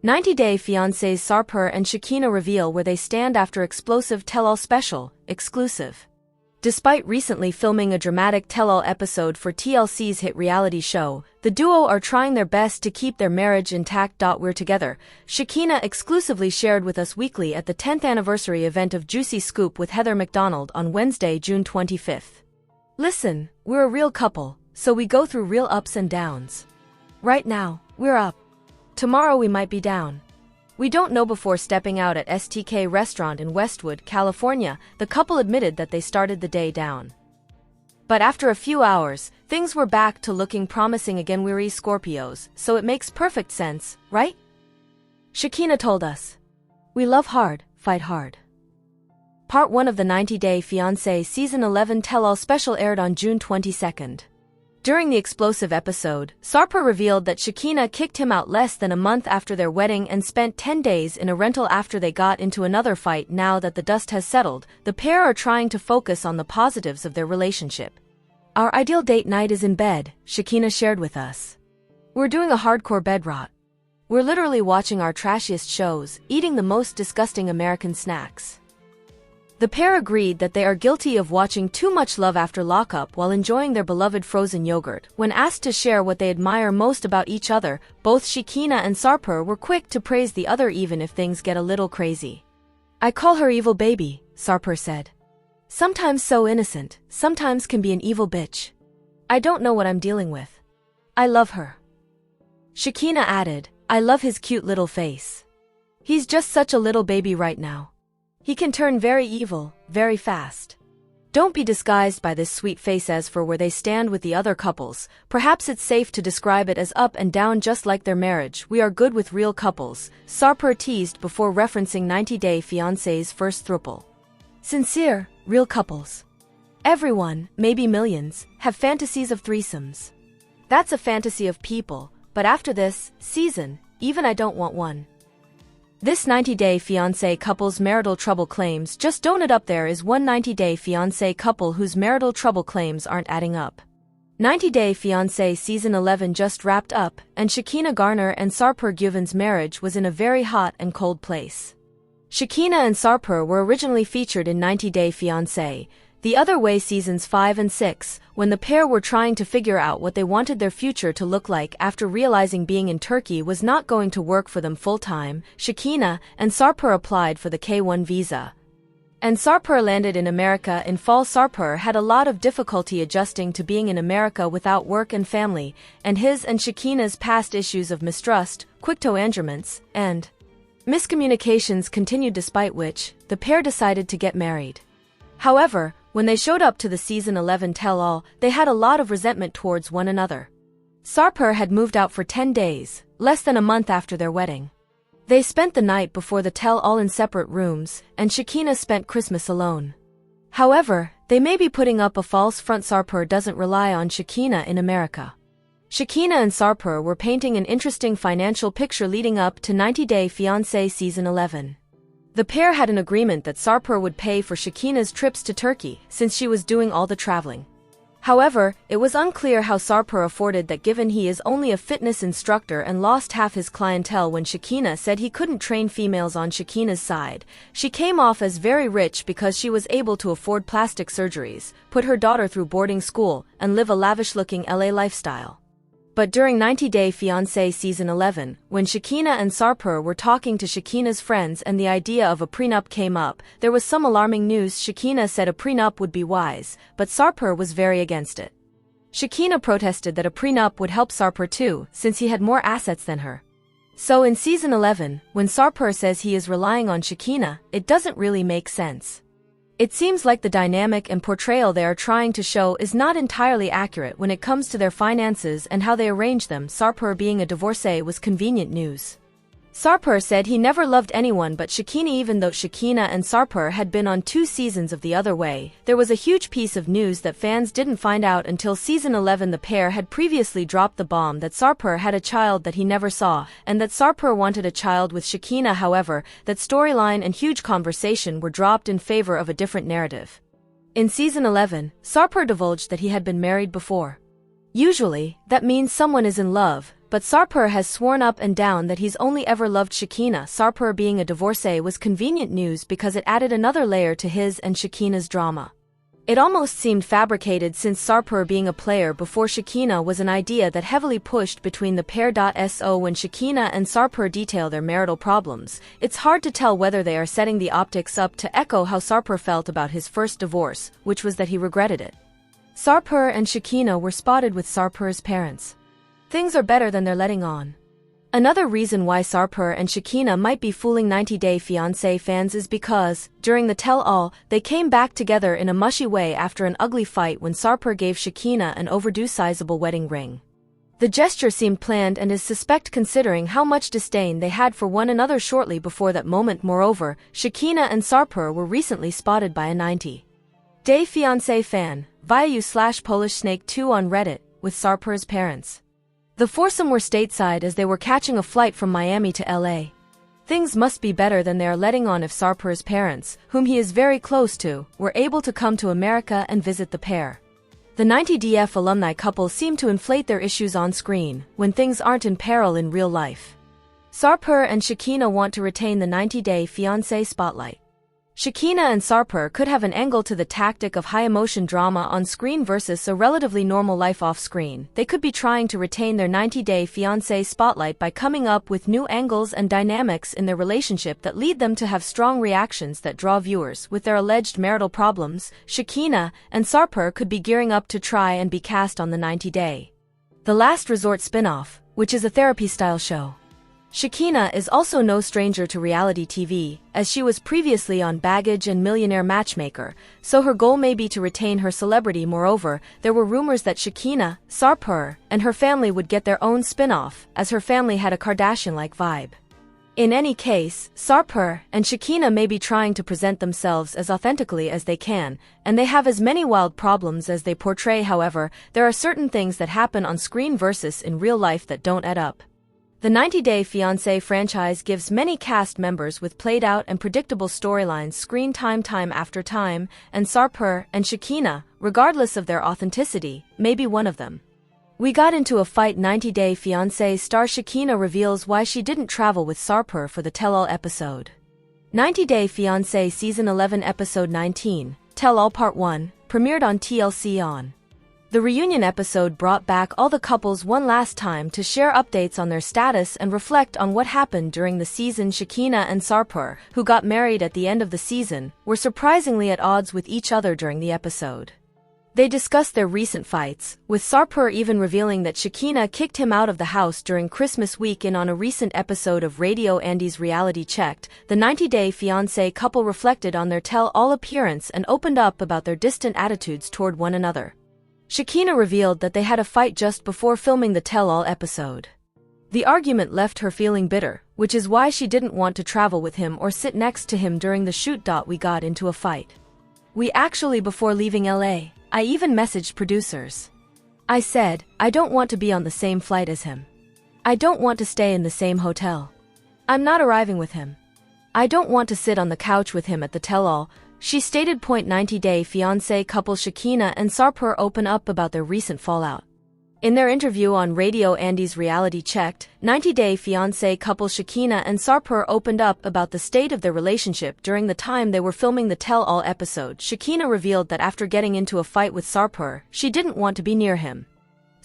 90-Day Fiancés Sarper and Shekinah reveal where they stand after Explosive Tell-All special, exclusive. Despite recently filming a dramatic tell-all episode for TLC's hit reality show, the duo are trying their best to keep their marriage intact. We're together, Shekinah exclusively shared with us weekly at the 10th anniversary event of Juicy Scoop with Heather McDonald on Wednesday, June 25th. Listen, we're a real couple, so we go through real ups and downs. Right now, we're up. Tomorrow we might be down. We don't know. Before stepping out at STK restaurant in Westwood, California, the couple admitted that they started the day down. But after a few hours, things were back to looking promising again. We're Scorpios, so it makes perfect sense, right? Shekinah told us. We love hard, fight hard. Part 1 of the 90-Day Fiancé Season 11 Tell-All special aired on June 22nd. During the explosive episode, Sarper revealed that Shekinah kicked him out less than a month after their wedding and spent 10 days in a rental after they got into another fight. Now that the dust has settled, the pair are trying to focus on the positives of their relationship. Our ideal date night is in bed, Shekinah shared with us. We're doing a hardcore bed rot. We're literally watching our trashiest shows, eating the most disgusting American snacks. The pair agreed that they are guilty of watching too much Love After Lockup while enjoying their beloved frozen yogurt. When asked to share what they admire most about each other, both Shekinah and Sarper were quick to praise the other even if things get a little crazy. I call her evil baby, Sarper said. Sometimes so innocent, sometimes can be an evil bitch. I don't know what I'm dealing with. I love her. Shekinah added, I love his cute little face. He's just such a little baby right now. He can turn very evil, very fast. Don't be disguised by this sweet face. As for where they stand with the other couples, perhaps it's safe to describe it as up and down just like their marriage. We are good with real couples, Sarper teased before referencing 90-Day Fiancé's first throuple. Sincere, real couples. Everyone, maybe millions, have fantasies of threesomes. That's a fantasy of people, but after this season, even I don't want one. This 90-Day Fiancé couple's marital trouble claims just don't add up. There is one 90-Day Fiancé couple whose marital trouble claims aren't adding up. 90-Day Fiancé Season 11 just wrapped up, and Shekinah Garner and Sarper Guven's marriage was in a very hot and cold place. Shekinah and Sarper were originally featured in 90-Day Fiancé The Other Way Seasons 5 and 6, when the pair were trying to figure out what they wanted their future to look like after realizing being in Turkey was not going to work for them full-time. Shekinah and Sarper applied for the K-1 visa, and Sarper landed in America in fall. Sarper had a lot of difficulty adjusting to being in America without work and family, and his and Shekinah's past issues of mistrust, quictoandroments, and miscommunications continued, despite which the pair decided to get married. However, when they showed up to the Season 11 Tell-All, they had a lot of resentment towards one another. Sarper had moved out for 10 days, less than a month after their wedding. They spent the night before the Tell-All in separate rooms, and Shekinah spent Christmas alone. However, they may be putting up a false front. Sarper doesn't rely on Shekinah in America. Shekinah and Sarper were painting an interesting financial picture leading up to 90-Day Fiancé Season 11. The pair had an agreement that Sarper would pay for Shekinah's trips to Turkey since she was doing all the traveling. However, it was unclear how Sarper afforded that, given he is only a fitness instructor and lost half his clientele. When Shekinah said he couldn't train females on Shekinah's side, she came off as very rich because she was able to afford plastic surgeries, put her daughter through boarding school, and live a lavish-looking LA lifestyle. But during 90-Day Fiancé Season 11, when Shekinah and Sarper were talking to Shekinah's friends and the idea of a prenup came up, there was some alarming news. Shekinah said a prenup would be wise, but Sarper was very against it. Shekinah protested that a prenup would help Sarper too, since he had more assets than her. So in Season 11, when Sarper says he is relying on Shekinah, it doesn't really make sense. It seems like the dynamic and portrayal they are trying to show is not entirely accurate when it comes to their finances and how they arrange them. Sarper being a divorcee was convenient news. Sarper said he never loved anyone but Shekinah. Even though Shekinah and Sarper had been on 2 seasons of The Other Way, there was a huge piece of news that fans didn't find out until Season 11. The pair had previously dropped the bomb that Sarper had a child that he never saw, and that Sarper wanted a child with Shekinah. However, that storyline and huge conversation were dropped in favor of a different narrative. In Season 11, Sarper divulged that he had been married before. Usually, that means someone is in love, but Sarper has sworn up and down that he's only ever loved Shekinah. Sarper being a divorcee was convenient news because it added another layer to his and Shekinah's drama. It almost seemed fabricated since Sarper being a player before Shekinah was an idea that heavily pushed between the pair. So when Shekinah and Sarper detail their marital problems, it's hard to tell whether they are setting the optics up to echo how Sarper felt about his first divorce, which was that he regretted it. Sarper and Shekinah were spotted with Sarper's parents. Things are better than they're letting on. Another reason why Sarper and Shekinah might be fooling 90 Day Fiancé fans is because, during the tell-all, they came back together in a mushy way after an ugly fight when Sarper gave Shekinah an overdue sizable wedding ring. The gesture seemed planned and is suspect considering how much disdain they had for one another shortly before that moment. Moreover, Shekinah and Sarper were recently spotted by a 90 Day Fiancé fan, via u/PolishSnake2 on Reddit, with Sarper's parents. The foursome were stateside as they were catching a flight from Miami to LA. Things must be better than they are letting on if Sarper's parents, whom he is very close to, were able to come to America and visit the pair. The 90DF alumni couple seem to inflate their issues on screen, when things aren't in peril in real life. Sarper and Shekinah want to retain the 90 Day Fiancé spotlight. Shekinah and Sarper could have an angle to the tactic of high-emotion drama on screen versus a relatively normal life off-screen. They could be trying to retain their 90 Day Fiancé spotlight by coming up with new angles and dynamics in their relationship that lead them to have strong reactions that draw viewers. With their alleged marital problems, Shekinah and Sarper could be gearing up to try and be cast on the 90 Day The Last Resort spin-off, which is a therapy-style show. Shekinah is also no stranger to reality TV, as she was previously on Baggage and Millionaire Matchmaker, so her goal may be to retain her celebrity. Moreover, there were rumors that Shekinah, Sarper, and her family would get their own spin-off, as her family had a Kardashian-like vibe. In any case, Sarper and Shekinah may be trying to present themselves as authentically as they can, and they have as many wild problems as they portray. However, there are certain things that happen on screen versus in real life that don't add up. The 90 Day Fiancé franchise gives many cast members with played-out and predictable storylines screen time after time, and Sarper and Shekinah, regardless of their authenticity, may be one of them. We got into a fight. 90 Day Fiancé star Shekinah reveals why she didn't travel with Sarper for the tell-all episode. 90 Day Fiancé Season 11 Episode 19, Tell-All Part 1, premiered on TLC on. The reunion episode brought back all the couples one last time to share updates on their status and reflect on what happened during the season. Shekinah and Sarper, who got married at the end of the season, were surprisingly at odds with each other during the episode. They discussed their recent fights, with Sarper even revealing that Shekinah kicked him out of the house during Christmas week. On a recent episode of Radio Andy's Reality Checked, the 90 Day Fiancé couple reflected on their tell-all appearance and opened up about their distant attitudes toward one another. Shekinah revealed that they had a fight just before filming the tell-all episode. The argument left her feeling bitter, which is why she didn't want to travel with him or sit next to him during the shoot. We got into a fight. We actually, before leaving LA, I even messaged producers. I said, I don't want to be on the same flight as him. I don't want to stay in the same hotel. I'm not arriving with him. I don't want to sit on the couch with him at the tell-all, she stated. 90 Day Fiancé couple Shekinah and Sarper open up about their recent fallout. In their interview on Radio Andy's Reality Checked, 90 Day Fiancé couple Shekinah and Sarper opened up about the state of their relationship during the time they were filming the tell-all episode. Shekinah revealed that after getting into a fight with Sarper, she didn't want to be near him.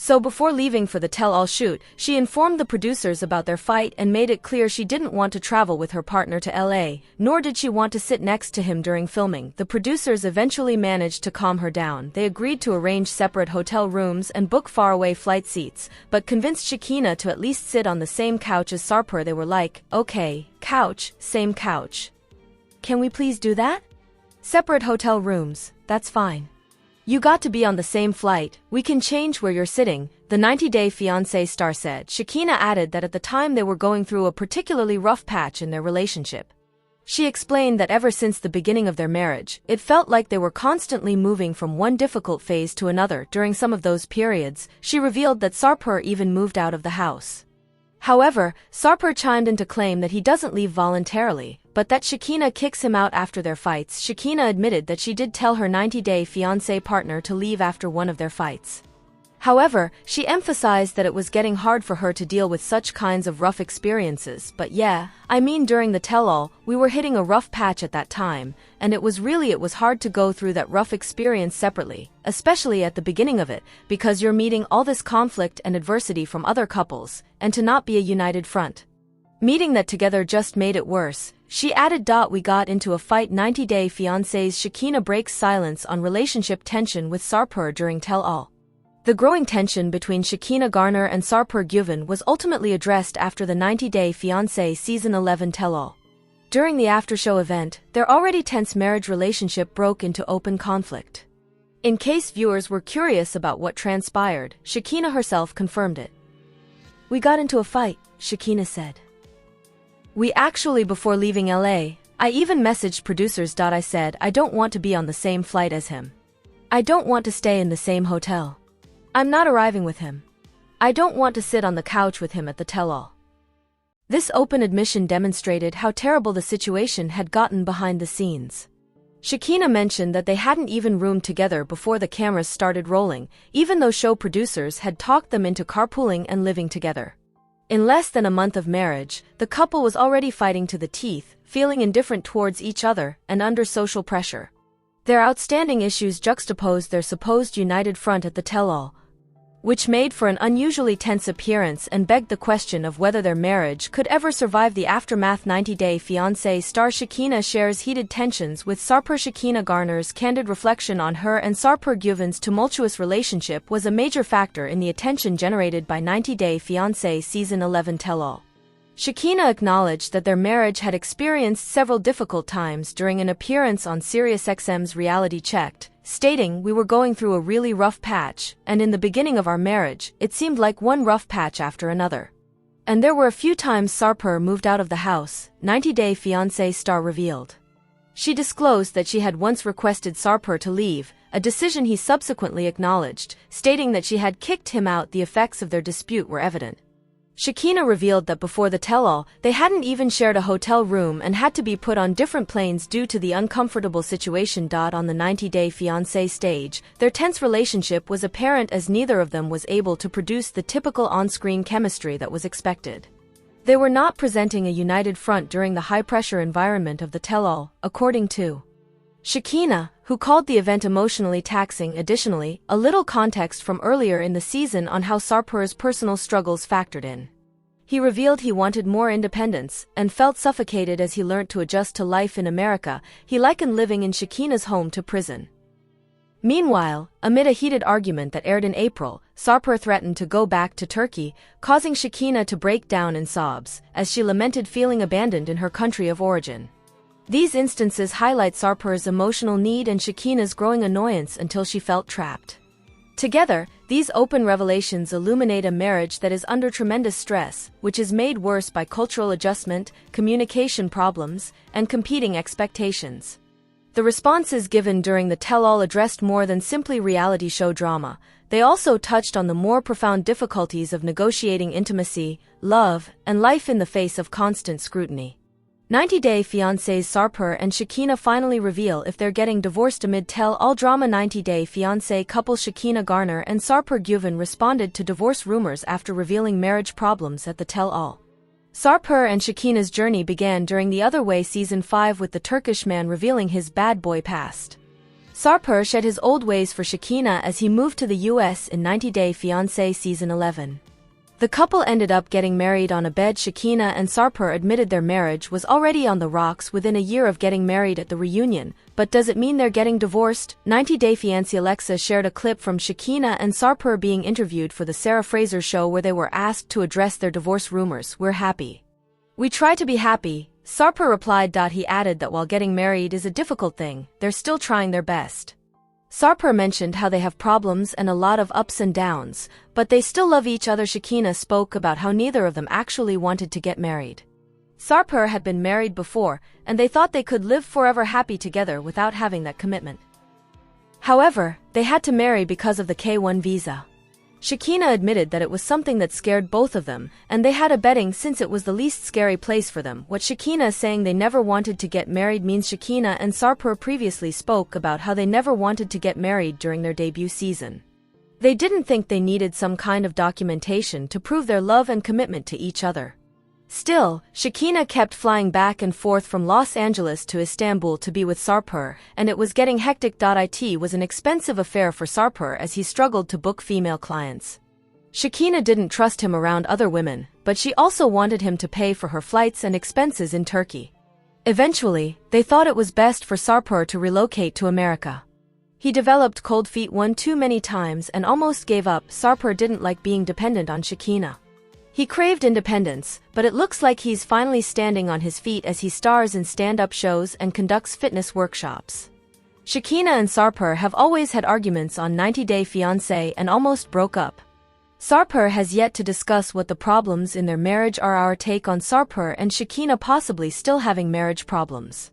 So before leaving for the tell-all shoot, she informed the producers about their fight and made it clear she didn't want to travel with her partner to LA, nor did she want to sit next to him during filming. The producers eventually managed to calm her down. They agreed to arrange separate hotel rooms and book faraway flight seats, but convinced Shekinah to at least sit on the same couch as Sarper. They were like, okay, couch, same couch. Can we please do that? Separate hotel rooms, that's fine. You got to be on the same flight, we can change where you're sitting, the 90 Day Fiancé star said. Shekinah added that at the time they were going through a particularly rough patch in their relationship. She explained that ever since the beginning of their marriage, it felt like they were constantly moving from one difficult phase to another. During some of those periods, she revealed that Sarper even moved out of the house. However, Sarper chimed in to claim that he doesn't leave voluntarily, but that Shekinah kicks him out after their fights. Shekinah admitted that she did tell her 90 Day Fiancé partner to leave after one of their fights. However, she emphasized that it was getting hard for her to deal with such kinds of rough experiences. But yeah, I mean, during the tell-all, we were hitting a rough patch at that time, and it was hard to go through that rough experience separately, especially at the beginning of it, because you're meeting all this conflict and adversity from other couples, and to not be a united front. Meeting that together just made it worse. She added, "We got into a fight." 90-Day Fiancé's Shekinah breaks silence on relationship tension with Sarper during tell-all. The growing tension between Shekinah Garner and Sarper Guven was ultimately addressed after the 90-Day Fiancé Season 11 tell-all. During the after-show event, their already tense marriage relationship broke into open conflict. In case viewers were curious about what transpired, Shekinah herself confirmed it. "We got into a fight," Shekinah said. "We actually, before leaving LA, I even messaged producers. I said I don't want to be on the same flight as him. I don't want to stay in the same hotel. I'm not arriving with him. I don't want to sit on the couch with him at the tell-all." This open admission demonstrated how terrible the situation had gotten behind the scenes. Shekinah mentioned that they hadn't even roomed together before the cameras started rolling, even though show producers had talked them into carpooling and living together. In less than a month of marriage, the couple was already fighting to the teeth, feeling indifferent towards each other, and under social pressure. Their outstanding issues juxtaposed their supposed united front at the tell-all, which made for an unusually tense appearance and begged the question of whether their marriage could ever survive the aftermath. 90-Day Fiancé star Shekinah shares heated tensions with Sarper. Shekinah Garner's candid reflection on her and Sarper Guven's tumultuous relationship was a major factor in the attention generated by 90-Day Fiancé Season 11 tell-all. Shekinah acknowledged that their marriage had experienced several difficult times during an appearance on SiriusXM's Reality Checked, stating, "We were going through a really rough patch, and in the beginning of our marriage, it seemed like one rough patch after another. And there were a few times Sarper moved out of the house," 90-Day Fiancé star revealed. She disclosed that she had once requested Sarper to leave, a decision he subsequently acknowledged, stating that she had kicked him out. The effects of their dispute were evident. Shekinah revealed that before the tell-all, they hadn't even shared a hotel room and had to be put on different planes due to the uncomfortable situation. On the 90-Day Fiancé stage, their tense relationship was apparent as neither of them was able to produce the typical on-screen chemistry that was expected. They were not presenting a united front during the high-pressure environment of the tell-all, according to Shekinah, who called the event emotionally taxing. Additionally, a little context from earlier in the season on how Sarper's personal struggles factored in. He revealed he wanted more independence and felt suffocated as he learnt to adjust to life in America. He likened living in Shekinah's home to prison. Meanwhile, amid a heated argument that aired in April, Sarper threatened to go back to Turkey, causing Shekinah to break down in sobs, as she lamented feeling abandoned in her country of origin. These instances highlight Sarper's emotional need and Shekinah's growing annoyance until she felt trapped. Together, these open revelations illuminate a marriage that is under tremendous stress, which is made worse by cultural adjustment, communication problems, and competing expectations. The responses given during the tell-all addressed more than simply reality show drama. They also touched on the more profound difficulties of negotiating intimacy, love, and life in the face of constant scrutiny. 90-Day Fiancé's Sarper and Shekinah finally reveal if they're getting divorced amid tell-all drama. 90-Day Fiancé couple Shekinah Garner and Sarper Guven responded to divorce rumors after revealing marriage problems at the tell-all. Sarper and Shekinah's journey began during The Other Way Season 5 with the Turkish man revealing his bad boy past. Sarper shed his old ways for Shekinah as he moved to the US in 90-Day Fiancé Season 11. The couple ended up getting married on a bed. Shekinah and Sarper admitted their marriage was already on the rocks within a year of getting married at the reunion, but does it mean they're getting divorced? 90-Day Fiancé Alexa shared a clip from Shekinah and Sarper being interviewed for the Sarah Fraser show where they were asked to address their divorce rumors. "We're happy. We try to be happy," Sarper replied. He added that while getting married is a difficult thing, they're still trying their best. Sarper mentioned how they have problems and a lot of ups and downs, but they still love each other. Shekinah spoke about how neither of them actually wanted to get married. Sarper had been married before, and they thought they could live forever happy together without having that commitment. However, they had to marry because of the K-1 visa. Shekinah admitted that it was something that scared both of them, and they had a betting since it was the least scary place for them. What Shekinah is saying they never wanted to get married means Shekinah and Sarper previously spoke about how they never wanted to get married during their debut season. They didn't think they needed some kind of documentation to prove their love and commitment to each other. Still, Shekinah kept flying back and forth from Los Angeles to Istanbul to be with Sarper, and it was getting hectic. It was an expensive affair for Sarper as he struggled to book female clients. Shekinah didn't trust him around other women, but she also wanted him to pay for her flights and expenses in Turkey. Eventually, they thought it was best for Sarper to relocate to America. He developed cold feet one too many times and almost gave up. Sarper didn't like being dependent on Shekinah. He craved independence, but it looks like he's finally standing on his feet as he stars in stand-up shows and conducts fitness workshops. Shekinah and Sarper have always had arguments on 90 Day Fiance and almost broke up. Sarper has yet to discuss what the problems in their marriage are. Our take on Sarper and Shekinah possibly still having marriage problems.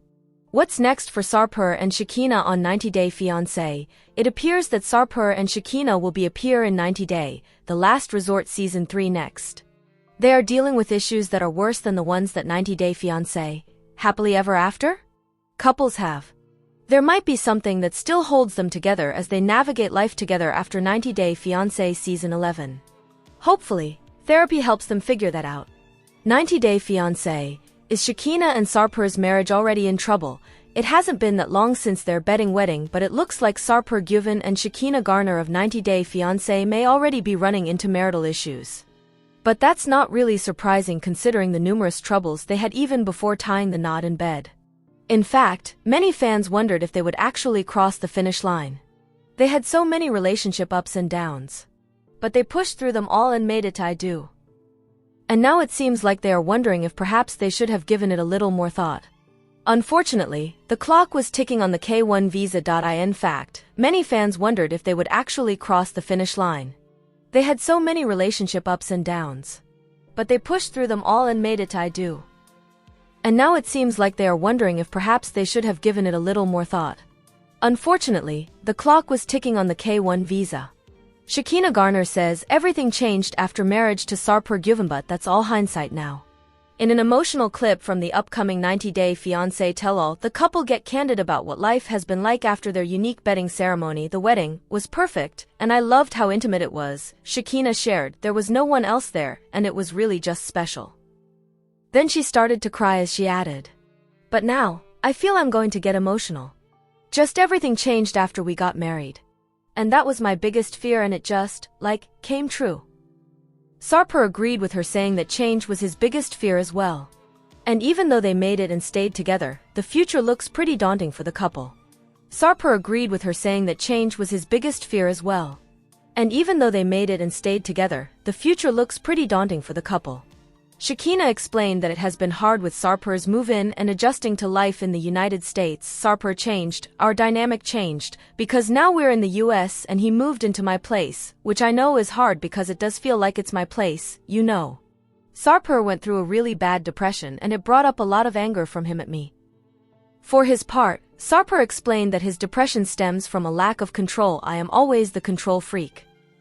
What's next for Sarper and Shekinah on 90 Day Fiance? It appears that Sarper and Shekinah will appear in 90 Day, The Last Resort Season 3 next. They are dealing with issues that are worse than the ones that 90 Day Fiance, Happily Ever After? Couples have. There might be something that still holds them together as they navigate life together after 90 Day Fiance Season 11. Hopefully, therapy helps them figure that out. 90 Day Fiance. Is Shekinah and Sarper's marriage already in trouble? It hasn't been that long since their wedding, but it looks like Sarper Guven and Shekinah Garner of 90 Day Fiance may already be running into marital issues. But that's not really surprising considering the numerous troubles they had even before tying the knot in bed. In fact, many fans wondered if they would actually cross the finish line. They had so many relationship ups and downs. But they pushed through them all and made it to I do. And now it seems like they are wondering if perhaps they should have given it a little more thought. Unfortunately, the clock was ticking on the K1 visa. In fact, many fans wondered if they would actually cross the finish line. They had so many relationship ups and downs. But they pushed through them all and made it to I do. And now it seems like they are wondering if perhaps they should have given it a little more thought. Unfortunately, the clock was ticking on the K1 visa. Shekinah Garner says everything changed after marriage to Sarper Guven, but that's all hindsight now. In an emotional clip from the upcoming 90 Day Fiance Tell-All, the couple get candid about what life has been like after their unique wedding ceremony. The wedding was perfect, and I loved how intimate it was. Shekinah shared, there was no one else there, and it was really just special. Then she started to cry as she added, but now, I feel I'm going to get emotional. Just everything changed after we got married. And that was my biggest fear, and it just, came true. Sarper agreed with her, saying that change was his biggest fear as well. And even though they made it and stayed together, the future looks pretty daunting for the couple. Sarper agreed with her, saying that change was his biggest fear as well. And even though they made it and stayed together, the future looks pretty daunting for the couple. Shekinah explained that it has been hard with Sarper's move-in and adjusting to life in the United States. Sarper changed, our dynamic changed, because now we're in the US and he moved into my place, which I know is hard because it does feel like it's my place, you know. Sarper went through a really bad depression and it brought up a lot of anger from him at me. For his part, Sarper explained that his depression stems from a lack of control. I am always the control freak.